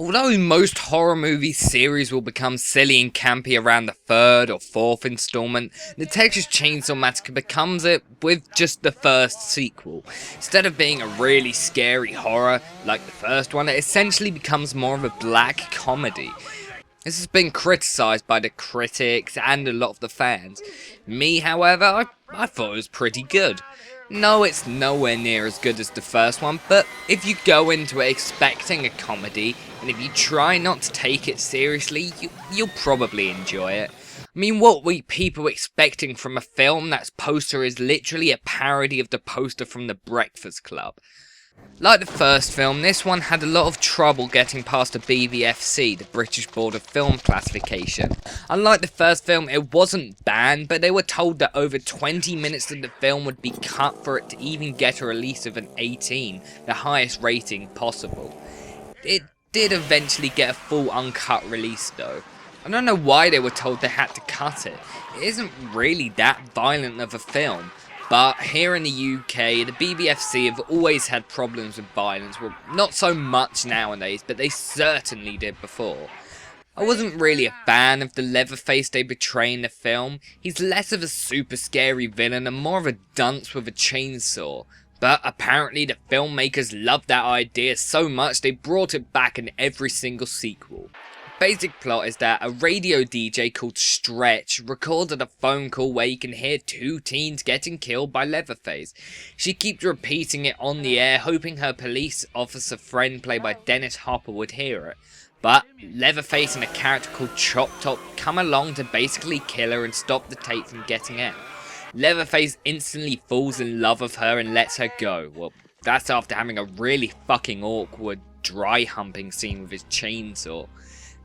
Although most horror movie series will become silly and campy around the third or fourth installment, the Texas Chainsaw Massacre becomes it with just the first sequel. Instead of being a really scary horror like the first one, it essentially becomes more of a black comedy. This has been criticised by the critics and a lot of the fans. Me, however, I thought it was pretty good. No, it's nowhere near as good as the first one, but if you go into it expecting a comedy, and if you try not to take it seriously, you'll probably enjoy it. I mean, what were people expecting from a film that's poster is literally a parody of the poster from The Breakfast Club? Like the first film, this one had a lot of trouble getting past the BBFC, the British Board of Film Classification. Unlike the first film, it wasn't banned, but they were told that over 20 minutes of the film would be cut for it to even get a release of an 18, the highest rating possible. It did eventually get a full uncut release though. I don't know why they were told they had to cut it. It isn't really that violent of a film. But here in the UK, the BBFC have always had problems with violence. Well, not so much nowadays, but they certainly did before. I wasn't really a fan of the Leatherface they portray in the film. He's less of a super scary villain and more of a dunce with a chainsaw. But apparently the filmmakers loved that idea so much they brought it back in every single sequel. Basic plot is that a radio DJ called Stretch recorded a phone call where you can hear two teens getting killed by Leatherface. She keeps repeating it on the air, hoping her police officer friend played by Dennis Hopper would hear it. But Leatherface and a character called Chop Top come along to basically kill her and stop the tape from getting out. Leatherface instantly falls in love with her and lets her go. Well, that's after having a really fucking awkward dry humping scene with his chainsaw.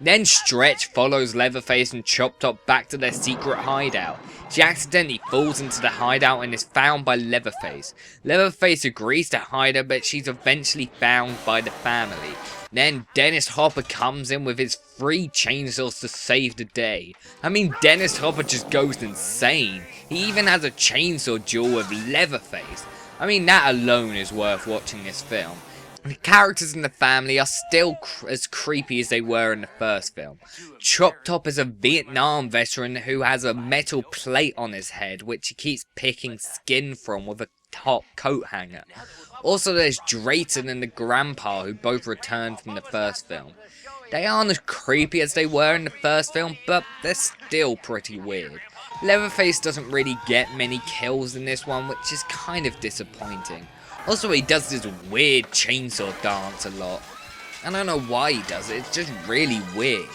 Then Stretch follows Leatherface and Chop Top back to their secret hideout. She accidentally falls into the hideout and is found by Leatherface. Leatherface agrees to hide her, but she's eventually found by the family. Then Dennis Hopper comes in with his 3 chainsaws to save the day. I mean, Dennis Hopper just goes insane. He even has a chainsaw duel with Leatherface. I mean, that alone is worth watching this film. The characters in the family are still as creepy as they were in the first film. Chop Top is a Vietnam veteran who has a metal plate on his head which he keeps picking skin from with a top coat hanger. Also there's Drayton and the grandpa who both returned from the first film. They aren't as creepy as they were in the first film, but they're still pretty weird. Leatherface doesn't really get many kills in this one, which is kind of disappointing. Also, he does this weird chainsaw dance a lot. I don't know why he does it, it's just really weird.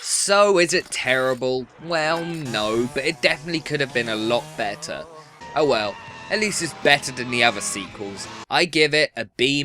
So, is it terrible? Well, no, but it definitely could have been a lot better. Oh well, at least it's better than the other sequels. I give it a B-.